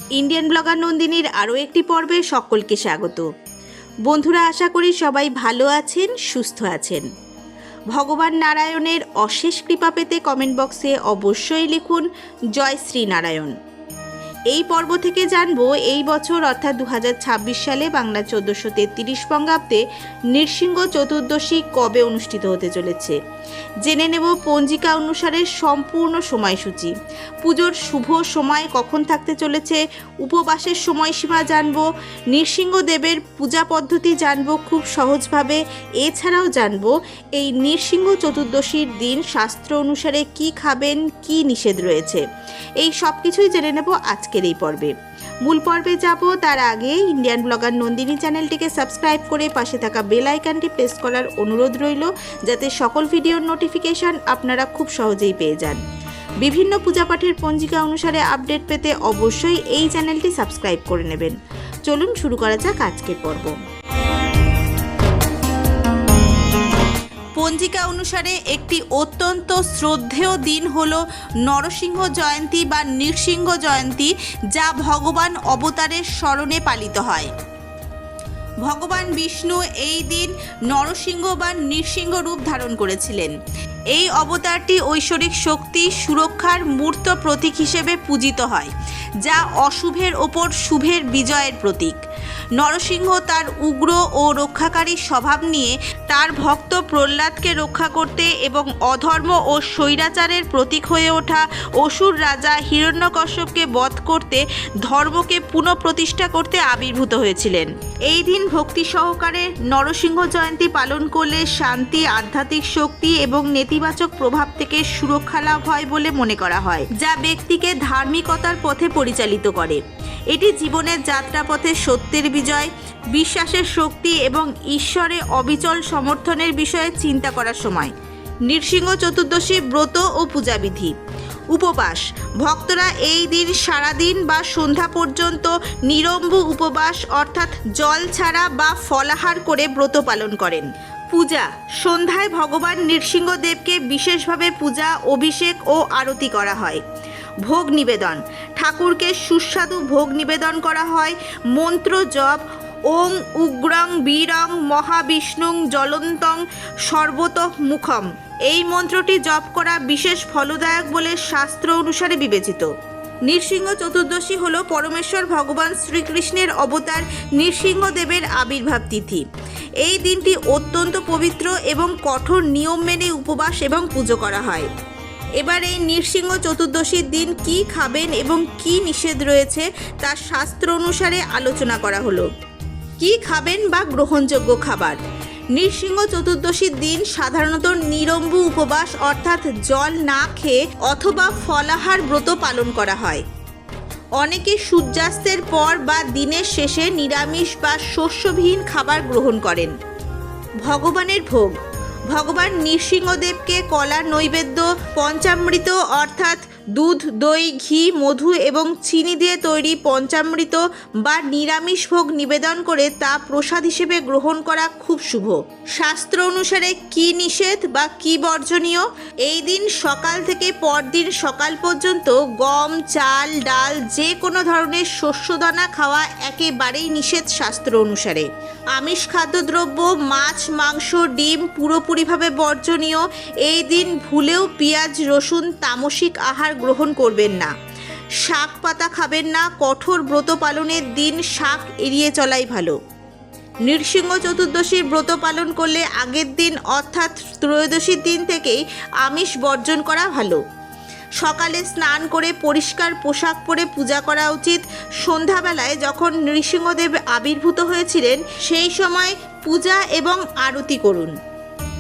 Indian blogger নন্দিনীর আরও একটি পর্বে সকলকে স্বাগত। বন্ধুরা, আশা করি সবাই ভালো আছেন, সুস্থ আছেন। ভগবান নারায়ণের অশেষ কৃপা পেতে কমেন্ট বক্সে অবশ্যই লিখুন জয় শ্রী নারায়ণ। এই পর্ব থেকে জানবো এই বছর অর্থাৎ 2026 সালে বাংলা 1433 বঙ্গাব্দে নৃসিংহ চতুর্দশী কবে অনুষ্ঠিত হতে চলেছে। জেনে নেব পঞ্জিকা অনুসারে সম্পূর্ণ সময়সূচি, পুজোর শুভ সময় কখন থাকতে চলেছে, উপবাসের সময়সীমা জানবো, নৃসিংহদেবের পূজা পদ্ধতি জানবো খুব সহজভাবে। এছাড়াও জানবো এই নৃসিংহ চতুর্দশীর দিন শাস্ত্র অনুসারে কি খাবেন, কি নিষেধ রয়েছে। এই সব কিছুই জেনে নেব আজকের এই পর্বে। মূল পর্বে যাব তার আগে ইন্ডিয়ান ব্লগার নন্দিনী চ্যানেলটিকে সাবস্ক্রাইব করে পাশে থাকা বেল আইকনটি প্রেস করার অনুরোধ রইল, যাতে সকল ভিডিওর নোটিফিকেশন আপনারা খুব সহজেই পেয়ে যান। বিভিন্ন পূজাপাঠের পঞ্জিকা অনুসারে আপডেট পেতে অবশ্যই এই চ্যানেলটি সাবস্ক্রাইব করে নেবেন। চলুন শুরু করা যাক আজকের পর্ব। পঞ্জিকা অনুসারে একটি অত্যন্ত শ্রদ্ধেয় দিন হল নরসিংহ জয়ন্তী বা নৃসিংহ জয়ন্তী, যা ভগবান অবতারের স্মরণে পালিত হয়। ভগবান বিষ্ণু এই দিন নরসিংহ বা নৃসিংহ রূপ ধারণ করেছিলেন। এই অবতারটি ঐশ্বরিক শক্তি সুরক্ষার মূর্ত প্রতীক হিসেবে পূজিত হয়, যা অশুভের ওপর শুভের বিজয়ের প্রতীক। নরসিংহ তার উগ্র ও রক্ষাকারী স্বভাব নিয়ে তার ভক্ত প্রহ্লাদকে রক্ষা করতে এবং অধর্ম ও স্বৈরাচারের প্রতীক হয়ে ওঠা অসুর রাজা হিরণ্যকশ্যপকে বধ করতে, ধর্মকে পুনঃপ্রতিষ্ঠা করতে আবির্ভূত হয়েছিলেন। এই দিন ভক্তি সহকারে নরসিংহ জয়ন্তী পালন করলে শান্তি, আধ্যাত্মিক শক্তি এবং নেতিবাচক প্রভাব থেকে সুরক্ষা লাভ হয় বলে মনে করা হয়, যা ব্যক্তিকে ধার্মিকতার পথে পরিচালিত করে। এটি জীবনের যাত্রাপথে সত্যের বিজয়, বিশ্বাসের শক্তি এবং ঈশ্বরের অবিচল সমর্থনের বিষয়ে চিন্তা করার সময়। নৃসিংহ চতুর্দশী ব্রত ও পূজাবিধি। উপবাস। ভক্তরা এই দিন সারাদিন বা সন্ধ্যা পর্যন্ত নিরম্বু উপবাস অর্থাৎ জল ছাড়া বা ফলাহার করে ব্রত পালন করেন। পূজা। সন্ধ্যায় ভগবান নৃসিংহদেবকে বিশেষভাবে পূজা, অভিষেক ও আরতি করা হয়। ভোগ নিবেদন। ঠাকুরকে সুস্বাদু ভোগ নিবেদন করা হয়। মন্ত্র জপ। ওং উগ্রং বীরং মহাবিষ্ণুং জ্বলন্তং সর্বতোমুখম। এই মন্ত্রটি জপ করা বিশেষ ফলদায়ক বলে শাস্ত্র অনুসারে বিবেচিত। নৃসিংহ চতুর্দশী হল পরমেশ্বর ভগবান শ্রীকৃষ্ণের অবতার নৃসিংহদেবের আবির্ভাব তিথি। এই দিনটি অত্যন্ত পবিত্র এবং কঠোর নিয়ম মেনে উপবাস এবং পুজো করা হয়। এবার এই নৃসিংহ চতুর্দশীর দিন কি খাবেন এবং কি নিষেধ রয়েছে তা শাস্ত্র অনুসারে আলোচনা করা হলো। কি খাবেন বা গ্রহণযোগ্য খাবার। নৃসিংহ চতুর্দশীর দিন সাধারণত নিরম্বু উপবাস অর্থাৎ জল না খেয়ে অথবা ফলাহার ব্রত পালন করা হয়। অনেকে সূর্যাস্তের পর বা দিনের শেষে নিরামিষ বা শস্যবিহীন খাবার গ্রহণ করেন। ভগবানের ভোগ। ভগবান নৃসিংহদেবকে কলা নৈবেদ্য, পঞ্চামৃত অর্থাৎ দুধ, দই, ঘি, মধু এবং চিনি দিয়ে তৈরি পঞ্চামৃত বা নিরামিষ ভোগ নিবেদন করে তা প্রসাদ হিসেবে গ্রহণ করা খুব শুভ। শাস্ত্র অনুসারে কি নিষেধ বা কি বর্জনীয়। এই দিন সকাল থেকে পরদিন সকাল পর্যন্ত গম, চাল, ডাল যে কোনো ধরনের শস্যদানা খাওয়া একেবারেই নিষেধ শাস্ত্র অনুসারে। আমিষ খাদ্যদ্রব্য, মাছ, মাংস, ডিম পুরোপুরিভাবে বর্জনীয়। এই দিন ভুলেও পেঁয়াজ, রসুন, তামসিক আহার গ্রহণ করবেন না। শাক পাতা খাবেন না। কঠোর ব্রত পালনের দিন শাক এড়িয়ে চলাই ভালো। নৃসিংহ চতুর্দশীর ব্রত পালন করলে আগের দিন অর্থাৎ ত্রয়োদশীর দিন থেকেই আমিষ বর্জন করা ভালো। সকালে স্নান করে পরিষ্কার পোশাক পরে পূজা করা উচিত। সন্ধ্যাবেলায় যখন নৃসিংহদেব আবির্ভূত হয়েছিলেন সেই সময় পূজা এবং আরতি করুন।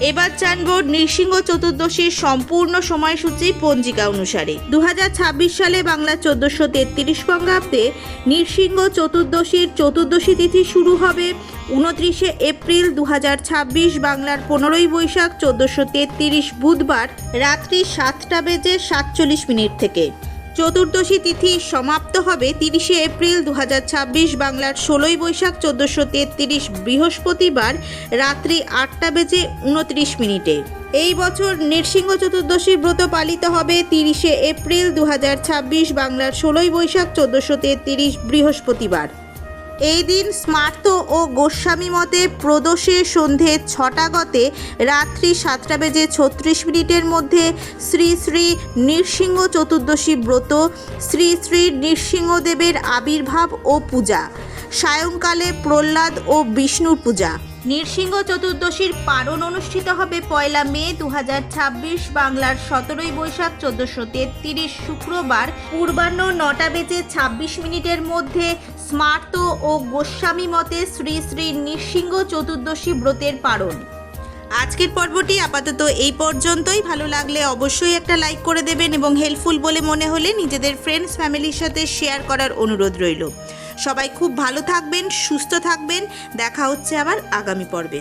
এবার জানব নৃসিংহ চতুর্দশীর সম্পূর্ণ সময়সূচি পঞ্জিকা অনুসারে। 2026 সালে বাংলা 1433 বঙ্গাব্দে নৃসিংহ চতুর্দশীর চতুর্দশী তিথি শুরু হবে 29শে এপ্রিল 2026, বাংলার 15ই বৈশাখ 1433 বুধবার রাত্রি 7টা বেজে 47 মিনিট থেকে। চতুর্দশী তিথি সমাপ্ত হবে 30শে এপ্রিল 2026 বাংলার 16ই বৈশাখ 1433 বৃহস্পতিবার রাত্রি 8:29 এই বছর নৃসিংহ চতুর্দশীর ব্রত পালিত হবে 30শে এপ্রিল 2026 বাংলার 16ই বৈশাখ 1433 বৃহস্পতিবার। এই দিন স্মার্ত ও গোস্বামী মতে প্রদোষে সন্ধে 6টা গতে রাত্রি 7:36 মধ্যে শ্রী শ্রী নৃসিংহ চতুর্দশী ব্রত, শ্রী শ্রী নৃসিংহদেবের আবির্ভাব ও পূজা, সায়ংকালে প্রহ্লাদ ও বিষ্ণুর পূজা। নৃসিংহ চতুর্দশীর পারণ অনুষ্ঠিত হবে 1 মে 2026 বাংলার 17ই বৈশাখ 1433 শুক্রবার পূর্বাহ্ন 9:26 মধ্যে স্মার্ত ও গোস্বামী মতে শ্রী শ্রী নৃসিংহ চতুর্দশী ব্রতের পারণ। আজকের পর্বটি আপাতত এই পর্যন্তই। ভালো লাগলে অবশ্যই একটা লাইক করে দেবেন এবং হেল্পফুল বলে মনে হলে নিজেদের ফ্রেন্ডস ফ্যামিলির সাথে শেয়ার করার অনুরোধ রইল। সবাই খুব ভালো থাকবেন, সুস্থ থাকবেন। দেখা হচ্ছে আবার আগামী পর্বে।